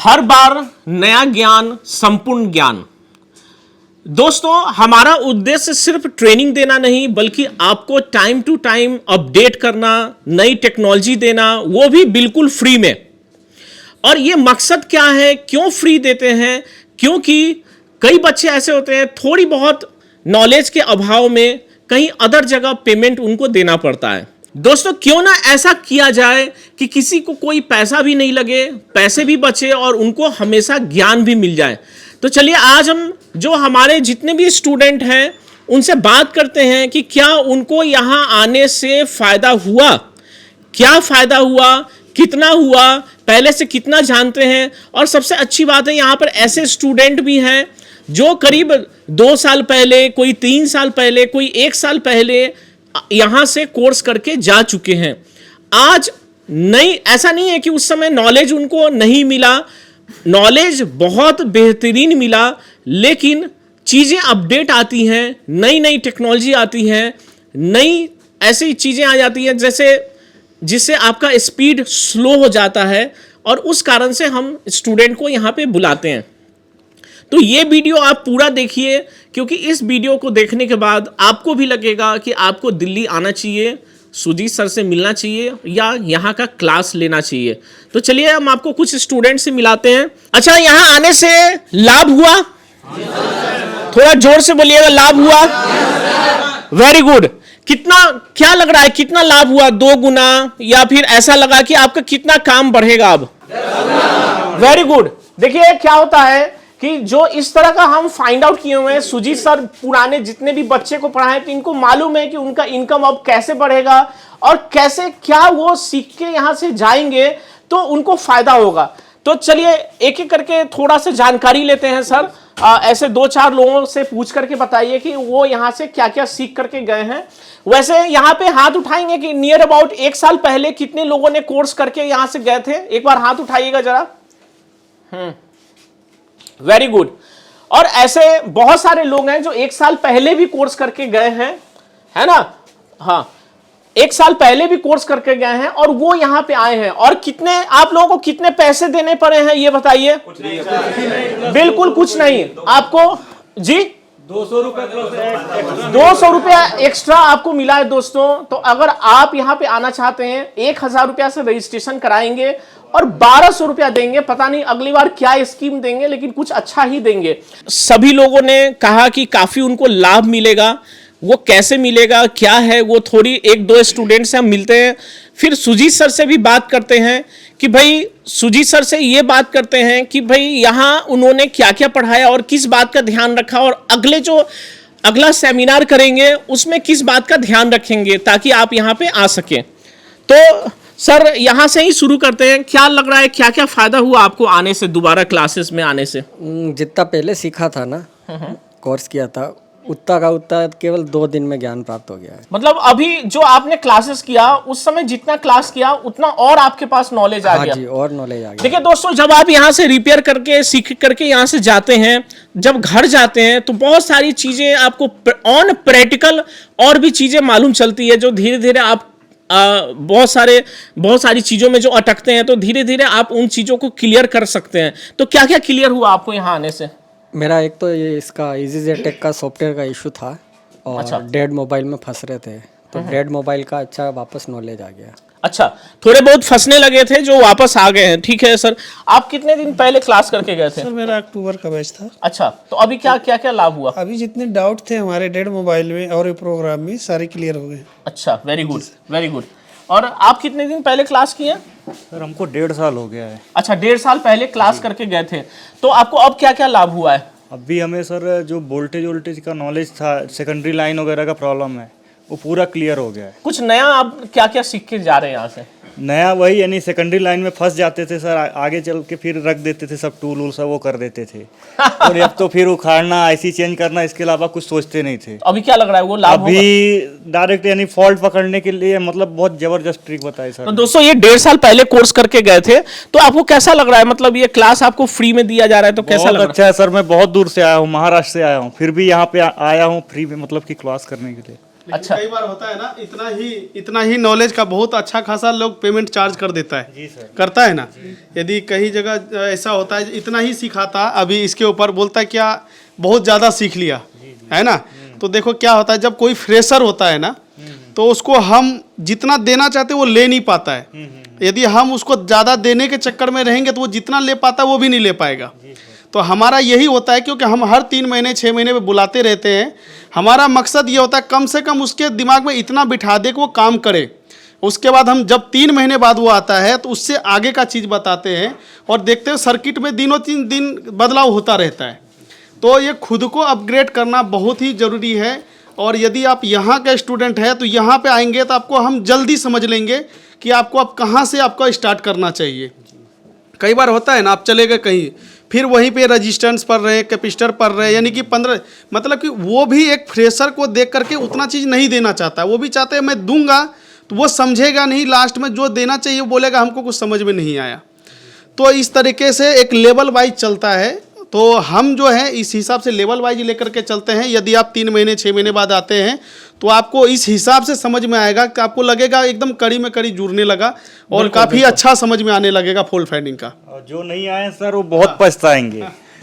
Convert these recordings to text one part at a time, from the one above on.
हर बार नया ज्ञान, संपूर्ण ज्ञान। दोस्तों, हमारा उद्देश्य सिर्फ ट्रेनिंग देना नहीं, बल्कि आपको टाइम टू टाइम अपडेट करना, नई टेक्नोलॉजी देना, वो भी बिल्कुल फ्री में। और ये मकसद क्या है, क्यों फ्री देते हैं? क्योंकि कई बच्चे ऐसे होते हैं, थोड़ी बहुत नॉलेज के अभाव में कहीं अदर जगह पेमेंट उनको देना पड़ता है। दोस्तों, क्यों ना ऐसा किया जाए कि किसी को कोई पैसा भी नहीं लगे, पैसे भी बचे और उनको हमेशा ज्ञान भी मिल जाए। तो चलिए आज हम जो हमारे जितने भी स्टूडेंट हैं उनसे बात करते हैं कि क्या उनको यहाँ आने से फायदा हुआ, क्या फायदा हुआ, कितना हुआ, पहले से कितना जानते हैं। और सबसे अच्छी बात है, यहाँ पर ऐसे स्टूडेंट भी हैं जो करीब 2 साल पहले, कोई 3 साल पहले, कोई 1 साल पहले यहां से कोर्स करके जा चुके हैं। आज नहीं, ऐसा नहीं है कि उस समय नॉलेज उनको नहीं मिला, नॉलेज बहुत बेहतरीन मिला, लेकिन चीजें अपडेट आती हैं, नई नई टेक्नोलॉजी आती हैं, नई ऐसी चीजें आ जाती हैं जैसे जिससे आपका स्पीड स्लो हो जाता है, और उस कारण से हम स्टूडेंट को यहां पे बुलाते हैं। तो ये वीडियो आप पूरा देखिए, क्योंकि इस वीडियो को देखने के बाद आपको भी लगेगा कि आपको दिल्ली आना चाहिए, सुजीत सर से मिलना चाहिए या यहाँ का क्लास लेना चाहिए। तो चलिए हम आपको कुछ स्टूडेंट से मिलाते हैं। अच्छा, यहाँ आने से लाभ हुआ? थोड़ा जोर से बोलिएगा, लाभ हुआ? Very good. कितना, क्या लग रहा है, कितना लाभ हुआ? 2 गुना, या फिर ऐसा लगा कि आपका कितना काम बढ़ेगा अब? Very good. देखिए क्या होता है कि जो इस तरह का हम फाइंड आउट किए हुए हैं, सुजीत सर पुराने जितने भी बच्चे को पढ़ाए, तो इनको मालूम है कि उनका इनकम अब कैसे बढ़ेगा और कैसे क्या वो सीख के यहां से जाएंगे तो उनको फायदा होगा। तो चलिए एक एक करके थोड़ा सा जानकारी लेते हैं सर। ऐसे 2-4 लोगों से पूछ करके बताइए कि वो यहाँ से क्या क्या सीख करके गए हैं। वैसे यहाँ पे हाथ उठाएंगे कि नियर अबाउट 1 साल पहले कितने लोगों ने कोर्स करके यहाँ से गए थे? एक बार हाथ उठाइएगा जरा। Very good. और ऐसे बहुत सारे लोग हैं जो 1 साल पहले भी कोर्स करके गए हैं, है ना? हाँ, 1 साल पहले भी कोर्स करके गए हैं और वो यहां पे आए हैं। और कितने, आप लोगों को कितने पैसे देने पड़े हैं ये बताइए? बिल्कुल कुछ नहीं आपको जी। 200 रुपए 200 रुपया एक्स्ट्रा आपको मिला है दोस्तों। तो अगर आप यहां पे आना चाहते हैं, 1000 रुपया से रजिस्ट्रेशन कराएंगे और 1200 रुपया देंगे। पता नहीं अगली बार क्या स्कीम देंगे, लेकिन कुछ अच्छा ही देंगे। सभी लोगों ने कहा कि काफी उनको लाभ मिलेगा। वो कैसे मिलेगा, क्या है, वो थोड़ी 1-2 स्टूडेंट से हम मिलते हैं, फिर सुजीत सर से भी बात करते हैं कि भाई, सुजीत सर से ये बात करते हैं कि भाई यहाँ उन्होंने क्या क्या पढ़ाया और किस बात का ध्यान रखा, और अगला सेमिनार करेंगे उसमें किस बात का ध्यान रखेंगे ताकि आप यहाँ पे आ सकें। तो सर यहाँ से ही शुरू करते हैं। क्या लग रहा है, क्या क्या फायदा हुआ आपको आने से, दोबारा क्लासेस में आने से? जितना पहले सीखा था ना, कोर्स किया था, उतना का उतना केवल 2 दिन में ज्ञान प्राप्त हो गया है। मतलब अभी जो आपने क्लासेस किया, उस समय जितना क्लास किया उतना और आपके पास नॉलेज आ गया। जी, और नॉलेज आ गया। देखिए दोस्तों, जब आप यहाँ से रिपेयर करके सीख करके यहाँ से जाते हैं, जब घर जाते हैं तो बहुत सारी चीजें आपको ऑन प्रैक्टिकल और भी चीजें मालूम चलती है, जो धीरे धीरे आप बहुत सारी चीजों में जो अटकते हैं, तो धीरे धीरे आप उन चीजों को क्लियर कर सकते हैं। तो क्या क्या क्लियर हुआ आपको यहाँ आने से? मेरा एक तो ये इसका EasyJet का सॉफ्टवेयर का इशू था, और अच्छा। डेड मोबाइल में फंस रहे थे, तो डेड मोबाइल का अच्छा वापस नॉलेज आ गया। अच्छा, थोड़े बहुत फंसने लगे थे जो वापस आ गए हैं। ठीक है सर, आप कितने दिन पहले क्लास करके गए थे? सर मेरा अक्टूबर का बैच था। अच्छा, तो अभी क्या क्या लाभ हुआ? अभी जितने डाउट थे हमारे डेड मोबाइल में और प्रोग्राम में, सारे क्लियर हो गए। अच्छा, वेरी गुड, वेरी गुड। और आप कितने दिन पहले क्लास किए? सर हमको 1.5 साल हो गया है। अच्छा, 1.5 साल पहले क्लास करके गए थे। तो आपको अब क्या क्या लाभ हुआ है? अभी हमें सर जो वोल्टेज का नॉलेज था, सेकेंडरी लाइन वगैरह का प्रॉब्लम है, वो पूरा क्लियर हो गया है। कुछ नया आप क्या क्या सीख के जा रहे हैं यहाँ से? नया वही, यानी सेकेंडरी लाइन में फंस जाते थे सर, आगे चल के फिर रख देते थे, सब टूल सब वो कर देते थे। और अब तो फिर उखाड़ना, आईसी चेंज करना, इसके अलावा कुछ सोचते नहीं थे। अभी क्या लग रहा है, वो लाभ होगा? अभी डायरेक्ट यानी फॉल्ट पकड़ने के लिए मतलब बहुत जबरदस्त ट्रिक बताई सर। तो दोस्तों, ये 1.5 साल पहले कोर्स करके गए थे, तो आपको कैसा लग रहा है? मतलब ये क्लास आपको फ्री में दिया जा रहा है, तो कैसा लग रहा है? अच्छा है सर, मैं बहुत दूर से आया हूँ, महाराष्ट्र से आया हूँ, फिर भी यहाँ पे आया हूँ फ्री में, मतलब की क्लास करने के लिए। अच्छा। कई बार होता है ना, इतना ही नॉलेज का बहुत अच्छा खासा लोग पेमेंट चार्ज कर देता है। जी सर। करता है ना। यदि कहीं जगह ऐसा होता है इतना ही सिखाता, अभी इसके ऊपर बोलता है क्या बहुत ज़्यादा सीख लिया, है ना। तो देखो क्या होता है, जब कोई फ्रेशर होता है ना तो उसको हम जितना देना चाहते हैं वो ले नहीं पाता है। यदि हम उसको ज़्यादा देने के चक्कर में रहेंगे तो वो जितना ले पाता है वो भी नहीं ले पाएगा। तो हमारा यही होता है, क्योंकि हम हर 3 महीने 6 महीने में बुलाते रहते हैं। हमारा मकसद ये होता है कम से कम उसके दिमाग में इतना बिठा दे कि वो काम करे। उसके बाद हम जब 3 महीने बाद वो आता है तो उससे आगे का चीज़ बताते हैं और देखते हैं सर्किट में दिनों 3 दिन बदलाव होता रहता है। तो ये खुद को अपग्रेड करना बहुत ही ज़रूरी है। और यदि आप यहाँ के स्टूडेंट हैं तो यहाँ पे आएंगे तो आपको हम जल्दी समझ लेंगे कि आपको अब कहाँ से आपको स्टार्ट करना चाहिए। कई बार होता है ना, आप चले गए कहीं, फिर वहीं पे रजिस्टेंस पढ़ रहे हैं, कैपेसिटर पढ़ रहे हैं, यानी कि 15, मतलब कि वो भी एक फ्रेशर को देख करके उतना चीज़ नहीं देना चाहता। वो भी चाहते हैं मैं दूंगा, तो वो समझेगा नहीं, लास्ट में जो देना चाहिए वो बोलेगा हमको कुछ समझ में नहीं आया। तो इस तरीके से एक लेवल वाइज चलता है। तो हम जो है इस हिसाब से लेवल वाइज लेकर के चलते हैं। यदि आप 3 महीने 6 महीने बाद आते हैं तो आपको इस हिसाब से समझ में आएगा कि आपको लगेगा एकदम कड़ी में कड़ी जुड़ने लगा और काफ़ी अच्छा समझ में आने लगेगा फोल्ड फाइंडिंग का। और जो नहीं आए सर वो बहुत पछताएंगे,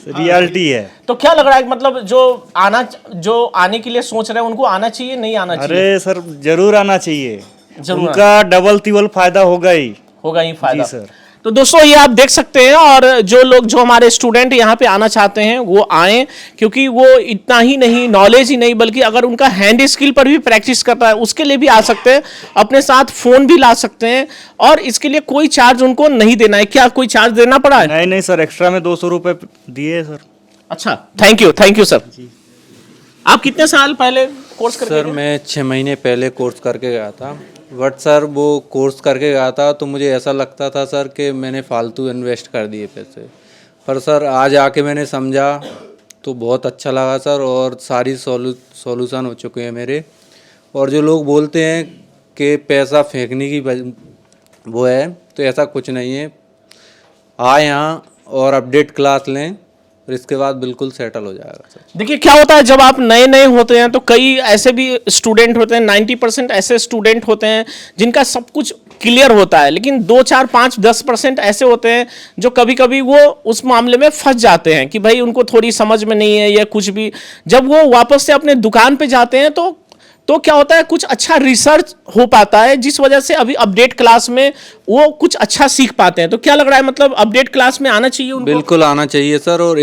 रियलिटी है। तो क्या लग रहा है, मतलब जो आने के लिए सोच रहे हैं उनको आना चाहिए, नहीं आना चाहिए? अरे सर जरूर आना चाहिए, जरूर उनका डबल तिबल फायदा होगा ही फायदा। जी सर। तो दोस्तों ये आप देख सकते हैं, और जो हमारे स्टूडेंट यहाँ पे आना चाहते हैं वो आए, क्योंकि वो इतना ही नहीं, नॉलेज ही नहीं, बल्कि अगर उनका हैंड स्किल पर भी प्रैक्टिस करता है उसके लिए भी आ सकते हैं। अपने साथ फोन भी ला सकते हैं और इसके लिए कोई चार्ज उनको नहीं देना है। क्या कोई चार्ज देना पड़ा है? नहीं सर, एक्स्ट्रा में 200 रुपये दिए सर। अच्छा, थैंक यू सर। आप कितने साल पहले कोर्स करके सर मैं 6 महीने पहले कोर्स करके गया था। बट सर वो कोर्स करके गया था तो मुझे ऐसा लगता था सर कि मैंने फालतू इन्वेस्ट कर दिए पैसे। पर सर आज आके मैंने समझा तो बहुत अच्छा लगा सर, और सारी सॉल्यूशन हो चुके हैं मेरे। और जो लोग बोलते हैं कि पैसा फेंकने की वो है, तो ऐसा कुछ नहीं है। आए यहाँ और अपडेट क्लास लें और इसके बाद बिल्कुल सेटल हो जाएगा सर। देखिए क्या होता है, जब आप नए नए होते हैं तो कई ऐसे भी स्टूडेंट होते हैं, 90% ऐसे स्टूडेंट होते हैं जिनका सब कुछ क्लियर होता है, लेकिन 2, 4, 5, 10% ऐसे होते हैं जो कभी कभी वो उस मामले में फंस जाते हैं कि भाई उनको थोड़ी समझ में नहीं है या कुछ भी। जब वो वापस से अपने दुकान पे जाते हैं तो क्या होता है, कुछ अच्छा रिसर्च हो पाता है, जिस वजह से अभी अपडेट क्लास में वो कुछ अच्छा सीख पाते हैं। तो क्या लग रहा है, मतलब अपडेट क्लास में आना चाहिए उनको? बिल्कुल आना चाहिए सर। और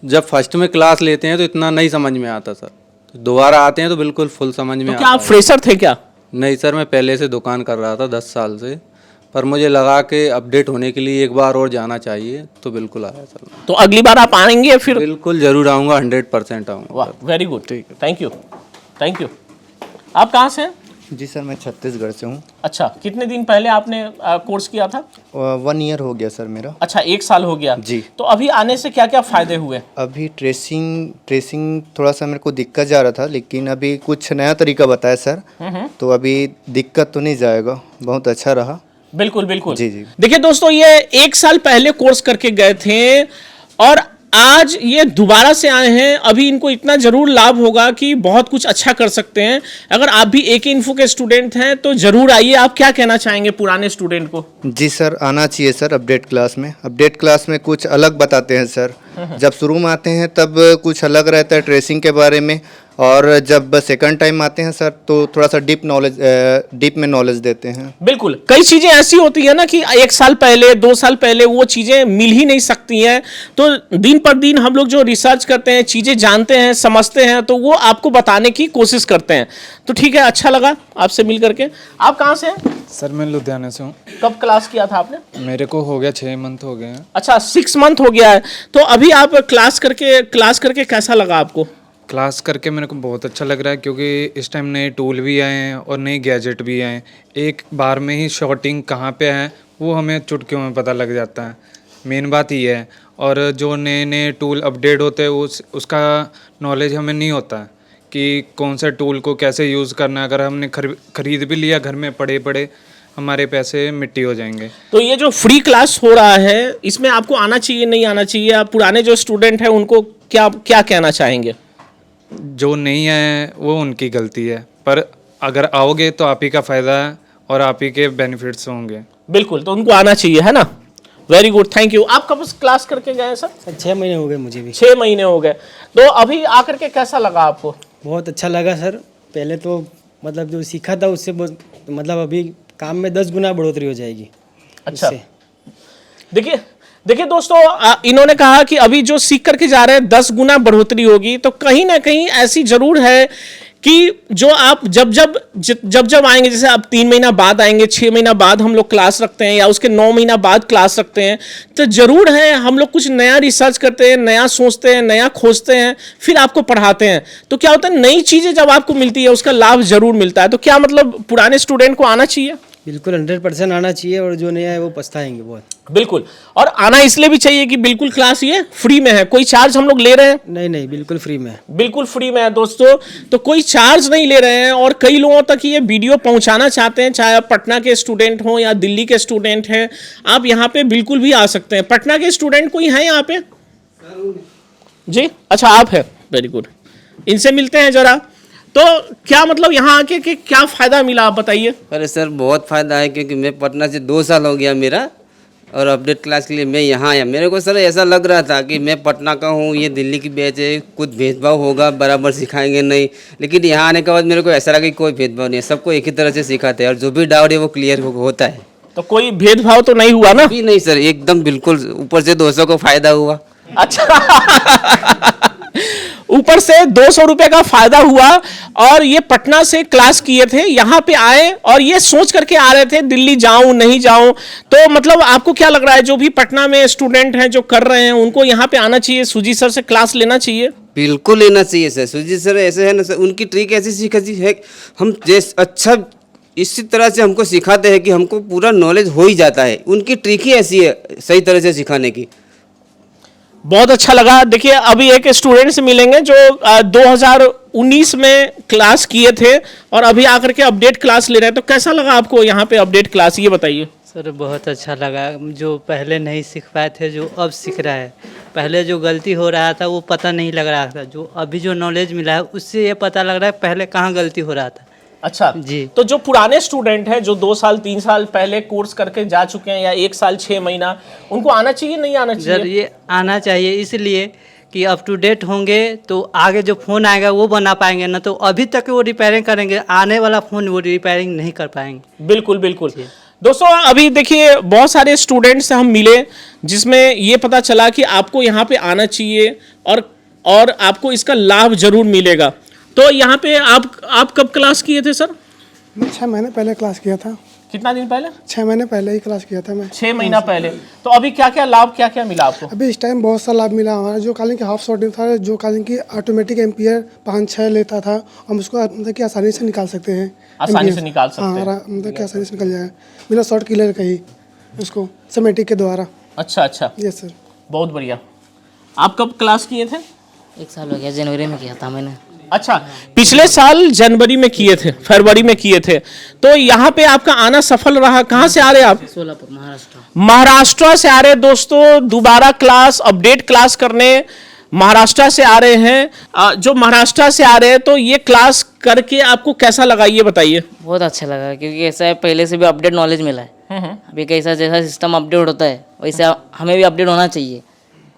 जब फर्स्ट में क्लास लेते हैं तो इतना नहीं समझ में आता सर, तो दोबारा आते हैं तो बिल्कुल फुल समझ में तो आता क्या आप है। फ्रेशर थे क्या? नहीं सर, मैं पहले से दुकान कर रहा था 10 साल से, पर मुझे लगा कि अपडेट होने के लिए एक बार और जाना चाहिए, तो बिल्कुल आया सर। तो अगली बार आप आएंगे फिर? बिल्कुल जरूर आऊँगा, 100% आऊँगा। वाह, वेरी गुड, ठीक है, थैंक यू। आप कहाँ से हैं? जी सर, मैं छत्तीसगढ़ से हूँ। अच्छा, कितने दिन पहले आपने कोर्स किया था? 1 ईयर हो गया सर मेरा। अच्छा, 1 साल हो गया जी। तो अभी आने से क्या क्या फायदे हुए? अभी ट्रेसिंग थोड़ा सा मेरे को दिक्कत जा रहा था, लेकिन अभी कुछ नया तरीका बताया सर, तो अभी दिक्कत तो नहीं जाएगा, बहुत अच्छा रहा। बिल्कुल जी जी। देखिए दोस्तों, ये 1 साल पहले कोर्स करके गए थे और आज ये दोबारा से आए हैं। अभी इनको इतना जरूर लाभ होगा कि बहुत कुछ अच्छा कर सकते हैं। अगर आप भी AK इन्फो के स्टूडेंट हैं तो जरूर आइए। आप क्या कहना चाहेंगे पुराने स्टूडेंट को? जी सर, आना चाहिए सर अपडेट क्लास में कुछ अलग बताते हैं सर। जब शुरू में आते हैं तब कुछ अलग रहता है ट्रेसिंग के बारे में, और जब सेकंड टाइम आते हैं सर तो थोड़ा सा डीप में नॉलेज देते हैं। बिल्कुल, कई चीजें ऐसी होती है ना कि 1 साल पहले 2 साल पहले वो चीजें मिल ही नहीं सकती हैं। तो दिन पर दिन हम लोग जो रिसर्च करते हैं, चीजें जानते हैं, समझते हैं, तो वो आपको बताने की कोशिश करते हैं। तो ठीक है, अच्छा लगा आपसे मिल करके। आप कहाँ से हैं? सर मैं लुधियाना से हूँ। कब क्लास किया था आपने? मेरे को हो गया 6 मंथ हो गए हैं। अच्छा, 6 मंथ हो गया है। तो अभी आप क्लास करके कैसा लगा आपको? क्लास करके मेरे को बहुत अच्छा लग रहा है, क्योंकि इस टाइम नए टूल भी आए हैं और नए गैजेट भी आए हैं। एक बार में ही शॉर्टिंग कहाँ पे है वो हमें चुटकियों में पता लग जाता है, मेन बात ये है। और जो नए नए टूल अपडेट होते हैं उसका नॉलेज हमें नहीं होता है कि कौन से टूल को कैसे यूज़ करना है। अगर हमने खरीद भी लिया घर में पड़े हमारे पैसे मिट्टी हो जाएंगे। तो ये जो फ्री क्लास हो रहा है इसमें आपको आना चाहिए, नहीं आना चाहिए? आप पुराने जो स्टूडेंट हैं उनको क्या कहना चाहेंगे? जो नहीं है वो उनकी गलती है, पर अगर आओगे तो आप ही का फ़ायदा है और आप ही के बेनिफिट्स होंगे। बिल्कुल, तो उनको आना चाहिए, है ना। Very good, thank you. आप कब क्लास करके गए सर? 6 महीने हो गए मुझे भी। 6 महीने हो गए। तो अभी आकर के कैसा लगा आपको? बहुत अच्छा लगा सर। पहले तो मतलब जो सीखा था उससे मतलब अभी काम में 10 गुना बढ़ोतरी हो जाएगी। अच्छा, उससे। देखिए दोस्तों, इन्होंने कहा कि अभी जो सीख करके जा रहे हैं 10 गुना बढ़ोतरी होगी। तो कहीं ना कहीं ऐसी जरूर है कि जो आप जब आएंगे, जैसे आप 3 महीना बाद आएंगे, 6 महीना बाद हम लोग क्लास रखते हैं या उसके 9 महीना बाद क्लास रखते हैं, तो जरूर है हम लोग कुछ नया रिसर्च करते हैं, नया सोचते हैं, नया खोजते हैं, फिर आपको पढ़ाते हैं। तो क्या होता है, नई चीजें जब आपको मिलती है उसका लाभ जरूर मिलता है। तो क्या मतलब पुराने स्टूडेंट को आना चाहिए? बिल्कुल 100% आना चाहिए, और जो नया है वो पछताएंगे बहुत। बिल्कुल, और आना इसलिए भी चाहिए कि बिल्कुल क्लास ये फ्री में है, कोई चार्ज हम लोग ले रहे हैं? नहीं, बिल्कुल फ्री में है। बिल्कुल फ्री में है दोस्तों, तो कोई चार्ज नहीं ले रहे हैं। और कई लोगों तक ये वीडियो पहुंचाना चाहते हैं, चाहे आप पटना के स्टूडेंट हो या दिल्ली के स्टूडेंट हैं, आप यहाँ पे बिल्कुल भी आ सकते हैं। पटना के स्टूडेंट कोई है यहाँ पे जी? अच्छा, आप है, वेरी गुड। इनसे मिलते हैं जरा। तो क्या मतलब यहाँ आके के क्या फायदा मिला, आप बताइए। अरे सर बहुत फ़ायदा है, क्योंकि मैं पटना से 2 साल हो गया मेरा, और अपडेट क्लास के लिए मैं यहाँ आया। मेरे को सर ऐसा लग रहा था कि मैं पटना का हूँ, ये दिल्ली की बैच है, कुछ भेदभाव होगा, बराबर सिखाएंगे नहीं। लेकिन यहाँ आने के बाद मेरे को ऐसा लगा कि कोई भेदभाव नहीं है, सबको एक ही तरह से सिखाते हैं, और जो भी डाउट है वो क्लियर होता है। तो कोई भेदभाव तो नहीं हुआ ना? भी नहीं सर, एकदम बिल्कुल। ऊपर से 200 को फ़ायदा हुआ। अच्छा ऊपर से 200 रुपए का फायदा हुआ। और ये पटना से क्लास किए थे, यहाँ पे आए और ये सोच करके आ रहे थे दिल्ली जाऊं नहीं जाऊं। तो मतलब आपको क्या लग रहा है, जो भी पटना में स्टूडेंट हैं जो कर रहे हैं, उनको यहाँ पे आना चाहिए, सुजीत सर से क्लास लेना चाहिए? बिल्कुल लेना चाहिए सर। सुजीत सर ऐसे है ना सर, उनकी ट्रिक ऐसी सिखाती है, हम जैसे अच्छा इसी तरह से हमको सिखाते हैं कि हमको पूरा नॉलेज हो ही जाता है। उनकी ट्रिक ही ऐसी है सही तरह से सिखाने की। बहुत अच्छा लगा। देखिए, अभी एक स्टूडेंट से मिलेंगे जो 2019 में क्लास किए थे और अभी आकर के अपडेट क्लास ले रहे हैं। तो कैसा लगा आपको यहाँ पे अपडेट क्लास, ये बताइए। सर बहुत अच्छा लगा, जो पहले नहीं सीख पाए थे जो अब सीख रहा है। पहले जो गलती हो रहा था वो पता नहीं लग रहा था, जो अभी जो नॉलेज मिला है उससे ये पता लग रहा है पहले कहाँ गलती हो रहा था। अच्छा जी। तो जो पुराने स्टूडेंट हैं जो 2 साल 3 साल पहले कोर्स करके जा चुके हैं या 1 साल 6 महीना, उनको आना चाहिए नहीं आना चाहिए? सर ये आना चाहिए, इसलिए कि अप टू डेट होंगे तो आगे जो फ़ोन आएगा वो बना पाएंगे, ना तो अभी तक वो रिपेयरिंग करेंगे, आने वाला फ़ोन वो रिपेयरिंग नहीं कर पाएंगे। बिल्कुल बिल्कुल। दोस्तों, अभी देखिए बहुत सारे स्टूडेंट्स से हम मिले जिसमें ये पता चला कि आपको यहाँ पे आना चाहिए और आपको इसका लाभ जरूर मिलेगा। तो यहाँ पे आप कब क्लास किए थे सर? मैं 6 महीने पहले क्लास किया था। कितना दिन पहले? 6 महीने पहले ही क्लास किया था मैं। 6 महीना पहले। तो अभी क्या क्या लाभ, क्या क्या मिला आपको? अभी इस टाइम बहुत सा लाभ मिला हमारा। जो कालिंग की हाफ शॉर्टिंग था, जो कालिंग की ऑटोमेटिक एम्पियर 5-6 लेता था, हम उसको मतलब कि आसानी से निकाल सकते हैं। आसानी से निकाल सकते हैं? हाँ, मतलब कि आसानी से निकल जाएगा बिना शॉर्ट किलर का ही, उसको सिमेटिक के द्वारा। अच्छा अच्छा, यस सर। बहुत बढ़िया। आप कब क्लास किए थे? 1 साल हो गया, जनवरी में किया था मैंने। अच्छा, पिछले साल जनवरी में किए थे, फरवरी में किए थे। तो यहाँ पे आपका आना सफल रहा। कहाँ से आ रहे हैं आप? सोलापुर, महाराष्ट्र। महाराष्ट्र से आ रहे हैं दोस्तों, दोबारा क्लास अपडेट क्लास करने महाराष्ट्र से आ रहे हैं। जो महाराष्ट्र से आ रहे हैं, तो ये क्लास करके आपको कैसा लगा, ये बताइए। बहुत अच्छा लगा, क्योंकि ऐसा है पहले से भी अपडेट नॉलेज मिला है। अभी कैसा जैसा सिस्टम अपडेट होता है वैसे हमें भी अपडेट होना चाहिए,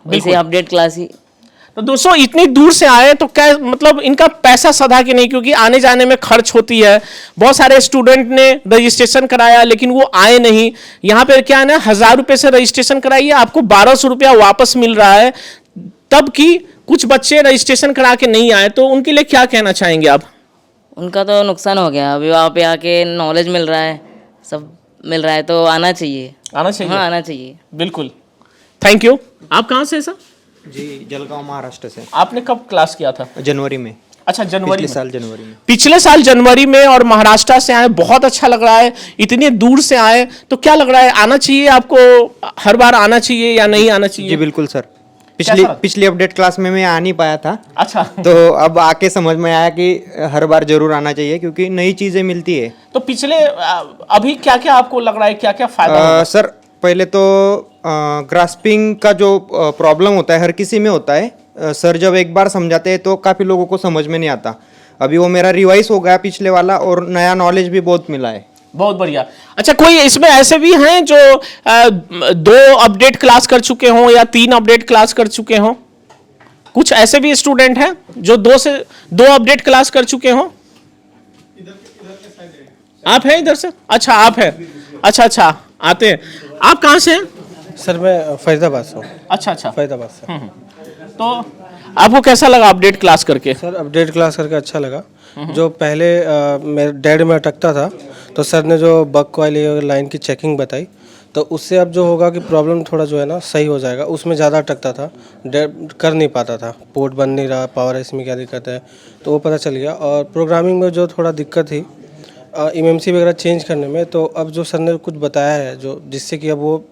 वैसे अपडेट क्लास ही। तो दोस्तों, इतनी दूर से आए तो क्या मतलब इनका पैसा सधा के नहीं, क्योंकि आने जाने में खर्च होती है। बहुत सारे स्टूडेंट ने रजिस्ट्रेशन कराया लेकिन वो आए नहीं। यहाँ पे क्या है ना, 1000 रुपये से रजिस्ट्रेशन कराइए, आपको 1200 रुपया वापस मिल रहा है। तब कि कुछ बच्चे रजिस्ट्रेशन करा के नहीं आए, तो उनके लिए क्या कहना चाहेंगे आप? उनका तो नुकसान हो गया। अभी वहाँ पे आके नॉलेज मिल रहा है, सब मिल रहा है, तो आना चाहिए। आना चाहिए? हाँ, आना चाहिए। बिल्कुल, थैंक यू। आप कहाँ से सर? जी, जलगांव महाराष्ट्र से। आपने कब क्लास किया था? जनवरी में। अच्छा, जनवरी पिछले साल जनवरी में। पिछले साल जनवरी में, और महाराष्ट्र से आए, बहुत अच्छा लग रहा है। इतनी दूर से आए तो क्या लग रहा है, आना चाहिए आपको, हर बार आना चाहिए या नहीं आना चाहिए? जी बिल्कुल सर। पिछली अपडेट क्लास में मैं आ नहीं पाया था। अच्छा तो अब आके समझ में आया कि हर बार जरूर आना चाहिए, क्योंकि नई चीजें मिलती है। तो पिछले अभी क्या क्या आपको लग रहा है, क्या क्या फायदा? सर पहले तो ग्रास्पिंग का जो प्रॉब्लम होता है हर किसी में होता है। सर जब एक बार समझाते हैं तो काफ़ी लोगों को समझ में नहीं आता, अभी वो मेरा रिवाइज हो गया पिछले वाला, और नया नॉलेज भी बहुत मिला है। बहुत बढ़िया। अच्छा, कोई इसमें ऐसे भी हैं जो 2 अपडेट क्लास कर चुके हों या 3 अपडेट क्लास कर चुके हों? कुछ ऐसे भी स्टूडेंट हैं जो 2 अपडेट क्लास कर चुके हों? आप हैं इधर से? अच्छा, आप हैं। अच्छा, आते हैं। आप कहाँ से हैं? सर मैं फरीदाबाद से हूँ। अच्छा, फरीदाबाद से। तो आपको कैसा लगा अपडेट क्लास करके? सर अपडेट क्लास करके अच्छा लगा। जो पहले मेरे डेड में अटकता था, तो सर ने जो बग वाली लाइन की चेकिंग बताई, तो उससे अब जो होगा कि प्रॉब्लम थोड़ा जो है ना सही हो जाएगा। उसमें ज़्यादा अटकता था, कर नहीं पाता था, पोर्ट बन नहीं रहा, पावर इसमें क्या दिक्कत है, तो वो पता चल गया। और प्रोग्रामिंग में जो थोड़ा दिक्कत थी एमएमसी वगैरह चेंज करने में, तो अब जो सर ने कुछ बताया है जो जिससे कि अब वो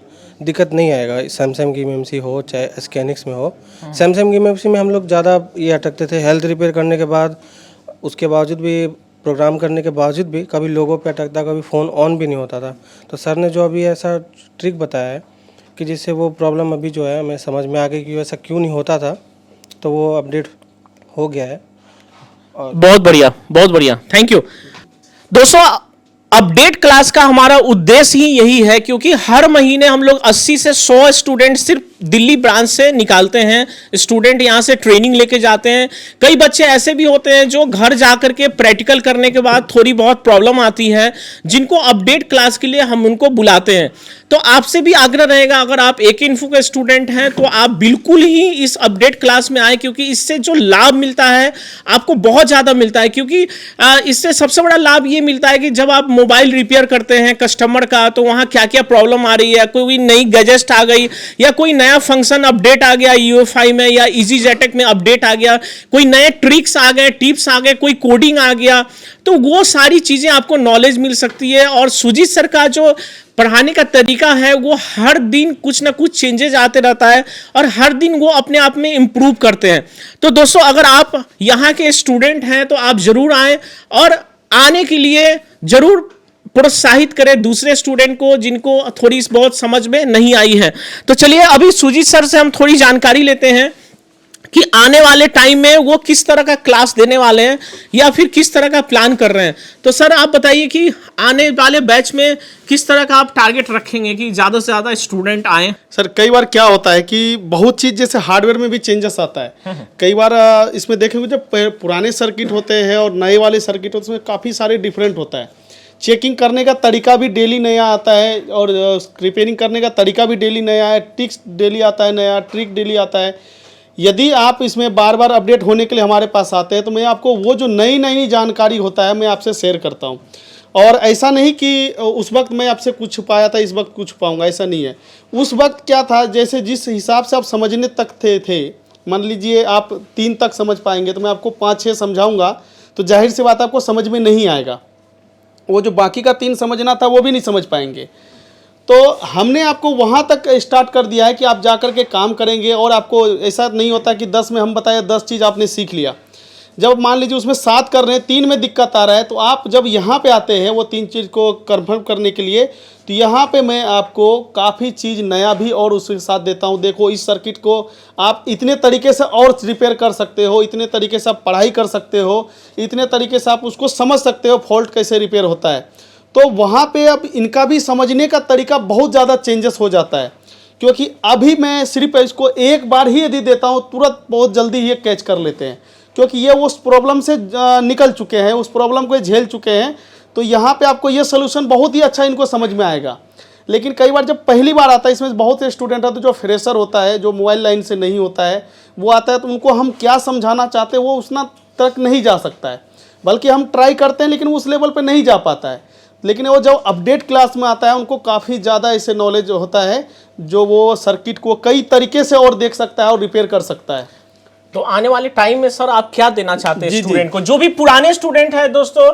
दिक्कत नहीं आएगा। सैमसंग की एमएमसी हो चाहे एस्केनिक्स में हो, सैमसंग की एमएमसी में हम लोग ज़्यादा ये अटकते थे। हेल्थ रिपेयर करने के बाद, उसके बावजूद भी, प्रोग्राम करने के बावजूद भी कभी लोगों पे अटकता, कभी फ़ोन ऑन भी नहीं होता था। तो सर ने जो अभी ऐसा ट्रिक बताया है कि जिससे वो प्रॉब्लम अभी जो है हमें समझ में आ गई कि वैसा क्यों नहीं होता था, तो वो अपडेट हो गया है। और बहुत बढ़िया, थैंक यू। दोस्तों, अपडेट क्लास का हमारा उद्देश्य ही यही है, क्योंकि हर महीने हम लोग 80 से 100 स्टूडेंट सिर्फ दिल्ली ब्रांच से निकालते हैं। स्टूडेंट यहाँ से ट्रेनिंग लेके जाते हैं। कई बच्चे ऐसे भी होते हैं जो घर जाकर के प्रैक्टिकल करने के बाद थोड़ी बहुत प्रॉब्लम आती है, जिनको अपडेट क्लास के लिए हम उनको बुलाते हैं। तो आपसे भी आग्रह रहेगा, अगर आप AK इन्फो के स्टूडेंट हैं तो आप बिल्कुल ही इस अपडेट क्लास में आए, क्योंकि इससे जो लाभ मिलता है आपको बहुत ज़्यादा मिलता है। क्योंकि इससे सबसे बड़ा लाभ ये मिलता है कि जब आप मोबाइल रिपेयर करते हैं कस्टमर का, तो वहाँ क्या क्या प्रॉब्लम आ रही है, कोई नई गैजेट आ गई या कोई नया फंक्शन अपडेट आ गया UEFI में या EasyJetX में अपडेट आ गया, कोई नए ट्रिक्स आ गए, टिप्स आ गए, कोई कोडिंग आ गया, तो वो सारी चीज़ें आपको नॉलेज मिल सकती है। और सुजीत सर का जो पढ़ाने का तरीका है वो हर दिन कुछ ना कुछ चेंजेस आते रहता है और हर दिन वो अपने आप में इम्प्रूव करते हैं। तो दोस्तों, अगर आप यहाँ के स्टूडेंट हैं तो आप जरूर आएँ और आने के लिए जरूर प्रोत्साहित करें दूसरे स्टूडेंट को जिनको थोड़ी बहुत समझ में नहीं आई है। तो चलिए अभी सुजीत सर से हम थोड़ी जानकारी लेते हैं कि आने वाले टाइम में वो किस तरह का क्लास देने वाले हैं या फिर किस तरह का प्लान कर रहे हैं। तो सर आप बताइए कि आने वाले बैच में किस तरह का आप टारगेट रखेंगे कि ज़्यादा से ज़्यादा स्टूडेंट आए। सर कई बार क्या होता है कि बहुत चीज़ जैसे हार्डवेयर में भी चेंजेस आता है। कई बार इसमें देखेंगे जब पुराने सर्किट होते हैं और नए वाले सर्किट होते हैं, उसमें काफ़ी सारे डिफरेंट होता है। चेकिंग करने का तरीका भी डेली नया आता है और रिपेयरिंग करने का तरीका भी डेली नया है, टिक्स डेली आता है नया, ट्रिक डेली आता है। यदि आप इसमें बार बार अपडेट होने के लिए हमारे पास आते हैं तो मैं आपको वो जो नई नई जानकारी होता है मैं आपसे शेयर करता हूँ। और ऐसा नहीं कि उस वक्त मैं आपसे कुछ छुपाया था इस वक्त कुछ छुपाऊँगा, ऐसा नहीं है। उस वक्त क्या था, जैसे जिस हिसाब से आप समझने तक थे मान लीजिए आप 3 तक समझ पाएंगे तो मैं आपको 5-6 समझाऊँगा तो जाहिर सी बात आपको समझ में नहीं आएगा। वो जो बाकी का 3 समझना था वो भी नहीं समझ पाएंगे। तो हमने आपको वहाँ तक स्टार्ट कर दिया है कि आप जाकर के काम करेंगे और आपको ऐसा नहीं होता कि 10 में हम बताए 10 चीज़ आपने सीख लिया। जब मान लीजिए उसमें 7 कर रहे हैं, 3 में दिक्कत आ रहा है, तो आप जब यहाँ पे आते हैं वो 3 चीज़ को कंफर्म करने के लिए, तो यहाँ पे मैं आपको काफ़ी चीज़ नया भी और उसके साथ देता हूँ। देखो इस सर्किट को आप इतने तरीके से और रिपेयर कर सकते हो, इतने तरीके से आप पढ़ाई कर सकते हो, इतने तरीके से आप उसको समझ सकते हो फॉल्ट कैसे रिपेयर होता है। तो वहाँ पे अब इनका भी समझने का तरीका बहुत ज़्यादा चेंजेस हो जाता है, क्योंकि अभी मैं सिर्फ इसको एक बार ही यदि देता हूँ तुरंत बहुत जल्दी ये कैच कर लेते हैं, क्योंकि ये उस प्रॉब्लम से निकल चुके हैं, उस प्रॉब्लम को झेल चुके हैं। तो यहाँ पे आपको ये सोल्यूशन बहुत ही अच्छा इनको समझ में आएगा। लेकिन कई बार जब पहली बार आता है, इसमें बहुत से स्टूडेंट है तो जो फ्रेशर होता है, जो मोबाइल लाइन से नहीं होता है, वो आता है तो उनको हम क्या समझाना चाहते हैं वो उतना तक नहीं जा सकता है, बल्कि हम ट्राई करते हैं लेकिन उस लेवल पर नहीं जा पाता है। लेकिन वो जब अपडेट क्लास में आता है उनको काफ़ी ज़्यादा ऐसे नॉलेज होता है जो वो सर्किट को कई तरीके से और देख सकता है और रिपेयर कर सकता है। तो आने वाले टाइम में सर आप क्या देना चाहते हैं स्टूडेंट को, जो भी पुराने स्टूडेंट है? दोस्तों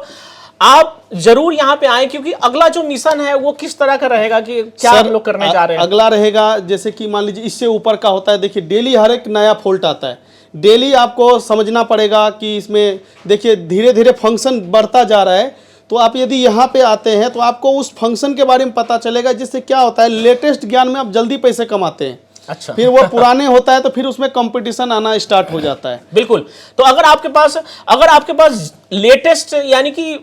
आप जरूर यहाँ पे आए, क्योंकि अगला जो मिशन है वो किस तरह का रहेगा कि क्या हम लोग करने जा रहे हैं। अगला रहेगा जैसे कि मान लीजिए इससे ऊपर का होता है। देखिए डेली हर एक नया फॉल्ट आता है, डेली आपको समझना पड़ेगा कि इसमें देखिए धीरे धीरे फंक्शन बढ़ता जा रहा है। तो आप यदि यहाँ पे आते हैं तो आपको उस फंक्शन के बारे में पता चलेगा, जिससे क्या होता है लेटेस्ट ज्ञान में आप जल्दी पैसे कमाते हैं। अच्छा। फिर वो पुराने होता है तो फिर उसमें कंपटीशन आना स्टार्ट हो जाता है। बिल्कुल। तो अगर आपके पास लेटेस्ट यानी कि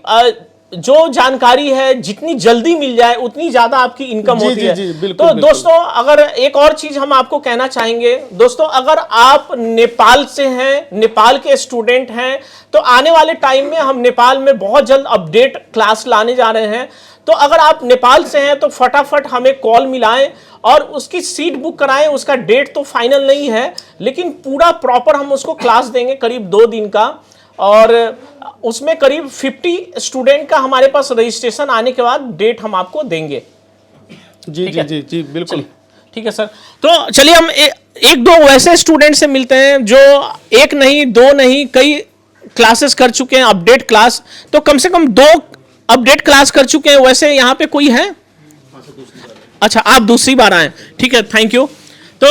जो जानकारी है जितनी जल्दी मिल जाए उतनी ज्यादा आपकी इनकम जी, होती जी, है। जी, बिल्कुल, तो बिल्कुल। दोस्तों अगर एक और चीज हम आपको कहना चाहेंगे, दोस्तों अगर आप नेपाल से हैं, नेपाल के स्टूडेंट हैं, तो आने वाले टाइम में हम नेपाल में बहुत जल्द अपडेट क्लास लाने जा रहे हैं। तो अगर आप नेपाल से हैं तो फटाफट हमें कॉल मिलाएं और उसकी सीट बुक कराएं। उसका डेट तो फाइनल नहीं है, लेकिन पूरा प्रॉपर हम उसको क्लास देंगे करीब 2 दिन का, और उसमें करीब 50 स्टूडेंट का हमारे पास रजिस्ट्रेशन आने के बाद डेट हम आपको देंगे। जी जी जी जी बिल्कुल। ठीक है सर। तो चलिए हम एक दो वैसे स्टूडेंट से मिलते हैं जो एक नहीं, 2 नहीं, कई क्लासेस कर चुके हैं अपडेट क्लास। तो कम से कम 2 अपडेट क्लास कर चुके हैं। वैसे यहाँ पे कोई है? अच्छा, आप दूसरी बार आए। ठीक है, थैंक यू। तो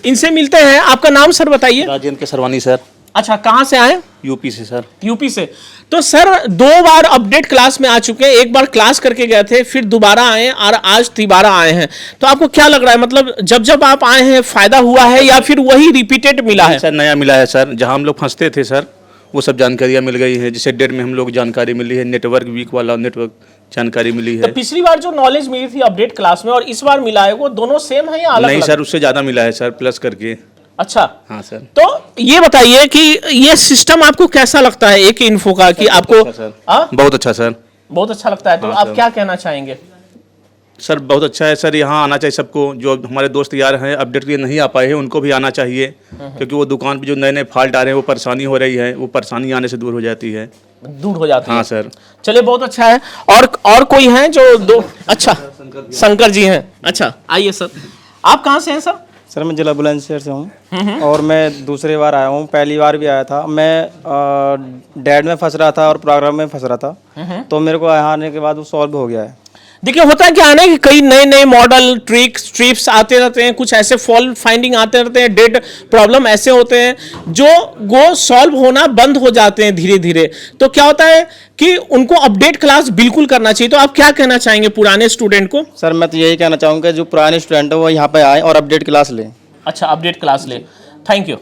इनसे मिलते हैं। आपका नाम सर बताइए। राजेंद्र केसरवानी सर। अच्छा, कहाँ से आए? यूपी से सर। यूपी से। तो सर 2 बार अपडेट क्लास में आ चुके हैं। एक बार क्लास करके गए थे, फिर दोबारा आए और आज तिबारा आए हैं। तो आपको क्या लग रहा है, मतलब जब आप आए हैं फायदा हुआ है या फिर वही रिपीटेड मिला है? सर नया मिला है सर। जहां हम लोग फंसते थे सर, वो सब जानकारियां मिल गई है। जैसे डेट में हम लोग जानकारी मिली है, नेटवर्क वीक वाला नेटवर्क जानकारी मिली है। तो पिछली बार जो नॉलेज मिली थी अपडेट क्लास में और इस बार मिला है, वो दोनों सेम है या अलग? नहीं सर, उससे ज्यादा मिला है सर, प्लस करके। अच्छा। हाँ सर। तो ये बताइए कि ये सिस्टम आपको कैसा लगता है एक इन्फो का, कि आपको? बहुत अच्छा सर। बहुत अच्छा लगता है। तो हाँ, आप क्या कहना चाहेंगे? सर बहुत अच्छा है सर। यहाँ आना चाहिए सबको। जो हमारे दोस्त यार हैं अपडेट के लिए नहीं आ पाए हैं, उनको भी आना चाहिए, क्योंकि वो दुकान पे जो नए नए फॉल्ट आ रहे हैं, वो परेशानी हो रही है, वो परेशानी आने से दूर हो जाती है। दूर हो जाती है। हाँ सर। चलिए, बहुत अच्छा है। और कोई है जो 2? अच्छा, शंकर जी हैं। अच्छा, आइए सर। आप कहाँ से हैं सर? सर मैं जिला बुलंदशहर से हूँ और मैं दूसरी बार आया हूँ। पहली बार भी आया था मैं, डैड में फंस रहा था और प्रोग्राम में फंस रहा था, तो मेरे को यहाँ आने के बाद वो सॉल्व हो गया है। देखिए, होता है क्या है ना कि कई नए नए मॉडल ट्रिक्स ट्रिप्स आते रहते हैं, कुछ ऐसे फॉल्ट फाइंडिंग आते रहते हैं, डेट प्रॉब्लम ऐसे होते हैं जो वो सॉल्व होना बंद हो जाते हैं धीरे धीरे। तो क्या होता है कि उनको अपडेट क्लास बिल्कुल करना चाहिए। तो आप क्या कहना चाहेंगे पुराने स्टूडेंट को? सर मैं तो यही कहना चाहूँगा जो पुराने स्टूडेंट है वो यहाँ पे आए और अपडेट क्लास लें। अच्छा, अपडेट क्लास ले। Thank you.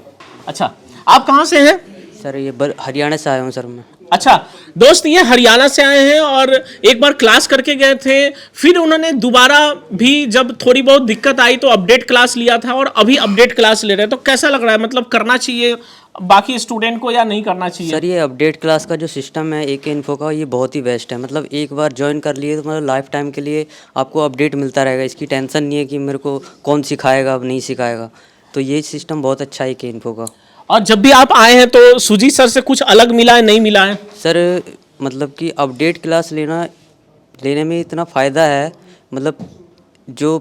अच्छा, आप कहाँ से हैं? सर ये हरियाणा से आया हूँ सर मैं। अच्छा दोस्त, ये हरियाणा से आए हैं और एक बार क्लास करके गए थे, फिर उन्होंने दोबारा भी जब थोड़ी बहुत दिक्कत आई तो अपडेट क्लास लिया था और अभी अपडेट क्लास ले रहे हैं। तो कैसा लग रहा है, मतलब करना चाहिए बाकी स्टूडेंट को या नहीं करना चाहिए? सर ये अपडेट क्लास का जो सिस्टम है एक इन्फो का, ये बहुत ही बेस्ट है। मतलब एक बार ज्वाइन कर लिए तो मतलब लाइफ टाइम के लिए आपको अपडेट मिलता रहेगा। इसकी टेंशन नहीं है कि मेरे को कौन सिखाएगा अब नहीं सिखाएगा। तो ये सिस्टम बहुत अच्छा है एक इन्फो का। और जब भी आप आए हैं तो सुजीत सर से कुछ अलग मिला है, नहीं मिला है? सर मतलब कि अपडेट क्लास लेने में इतना फ़ायदा है, मतलब जो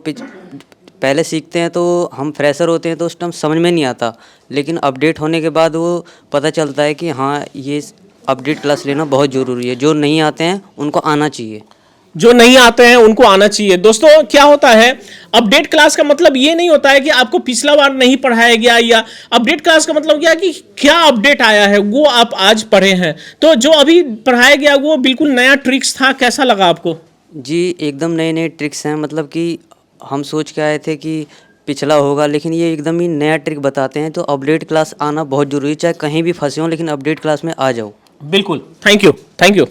पहले सीखते हैं तो हम फ्रेशर होते हैं तो उस टाइम समझ में नहीं आता, लेकिन अपडेट होने के बाद वो पता चलता है कि हाँ ये अपडेट क्लास लेना बहुत ज़रूरी है। जो नहीं आते हैं उनको आना चाहिए। जो नहीं आते हैं उनको आना चाहिए। दोस्तों क्या होता है, अपडेट क्लास का मतलब ये नहीं होता है कि आपको पिछला बार नहीं पढ़ाया गया, या अपडेट क्लास का मतलब क्या है कि क्या अपडेट आया है वो आप आज पढ़े हैं। तो जो अभी पढ़ाया गया वो बिल्कुल नया ट्रिक्स था। कैसा लगा आपको? जी एकदम नए नए ट्रिक्स हैं। मतलब कि हम सोच के आए थे कि पिछला होगा, लेकिन ये एकदम ही नया ट्रिक बताते हैं। तो अपडेट क्लास आना बहुत ज़रूरी है, चाहे कहीं भी फंसे हो लेकिन अपडेट क्लास में आ जाओ। बिल्कुल, थैंक यू थैंक यू।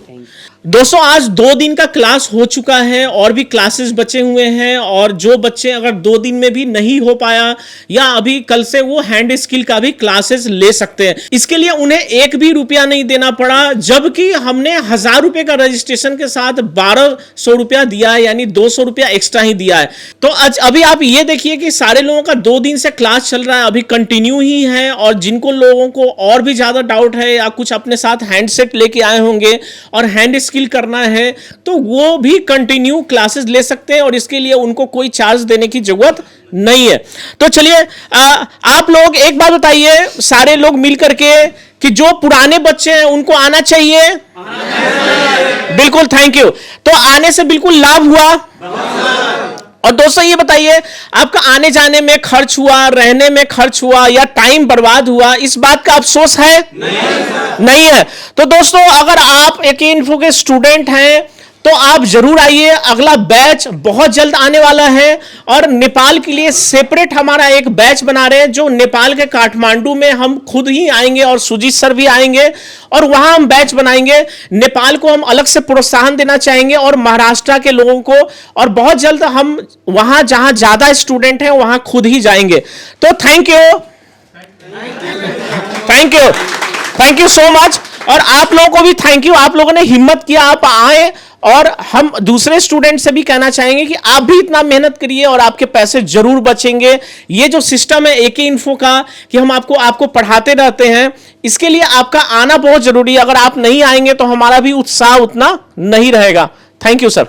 दोस्तों आज 2 दिन का क्लास हो चुका है और भी क्लासेस बचे हुए हैं, और जो बच्चे अगर 2 दिन में भी नहीं हो पाया या अभी कल से वो हैंड स्किल का भी क्लासेस ले सकते हैं। इसके लिए उन्हें 1 भी रुपया नहीं देना पड़ा, जबकि हमने 1000 रुपये का रजिस्ट्रेशन के साथ 1200 रुपया दिया है, यानी 200 रुपया एक्स्ट्रा ही दिया है। तो आज अभी आप ये देखिए कि सारे लोगों का 2 दिन से क्लास चल रहा है, अभी कंटिन्यू ही है। और जिनको लोगों को और भी ज्यादा डाउट है या कुछ अपने साथ हैंडसेट लेके आए होंगे और हैंड स्किल करना है तो वो भी कंटिन्यू क्लासेस ले सकते हैं, और इसके लिए उनको कोई चार्ज देने की जरूरत नहीं है। तो चलिए आप लोग एक बात बताइए सारे लोग मिल करके कि जो पुराने बच्चे हैं उनको आना चाहिए? बिल्कुल, थैंक यू। तो आने से बिल्कुल लाभ हुआ। और दोस्तों ये बताइए, आपका आने जाने में खर्च हुआ, रहने में खर्च हुआ या टाइम बर्बाद हुआ, इस बात का अफसोस है? नहीं है। तो दोस्तों अगर आप एक इन्फो के स्टूडेंट हैं तो आप जरूर आइए। अगला बैच बहुत जल्द आने वाला है और नेपाल के लिए सेपरेट हमारा एक बैच बना रहे हैं, जो नेपाल के काठमांडू में हम खुद ही आएंगे और सुजीत सर भी आएंगे और वहां हम बैच बनाएंगे। नेपाल को हम अलग से प्रोत्साहन देना चाहेंगे और महाराष्ट्र के लोगों को, और बहुत जल्द हम वहां जहां ज्यादा स्टूडेंट हैं वहां खुद ही जाएंगे। तो थैंक यू सो मच। और आप लोगों को भी थैंक यू, आप लोगों ने हिम्मत किया, आप आए। और हम दूसरे स्टूडेंट से भी कहना चाहेंगे कि आप भी इतना मेहनत करिए और आपके पैसे जरूर बचेंगे। ये जो सिस्टम है एके इन्फो का कि हम आपको पढ़ाते रहते हैं, इसके लिए आपका आना बहुत जरूरी है। अगर आप नहीं आएंगे तो हमारा भी उत्साह उतना नहीं रहेगा। Thank you sir.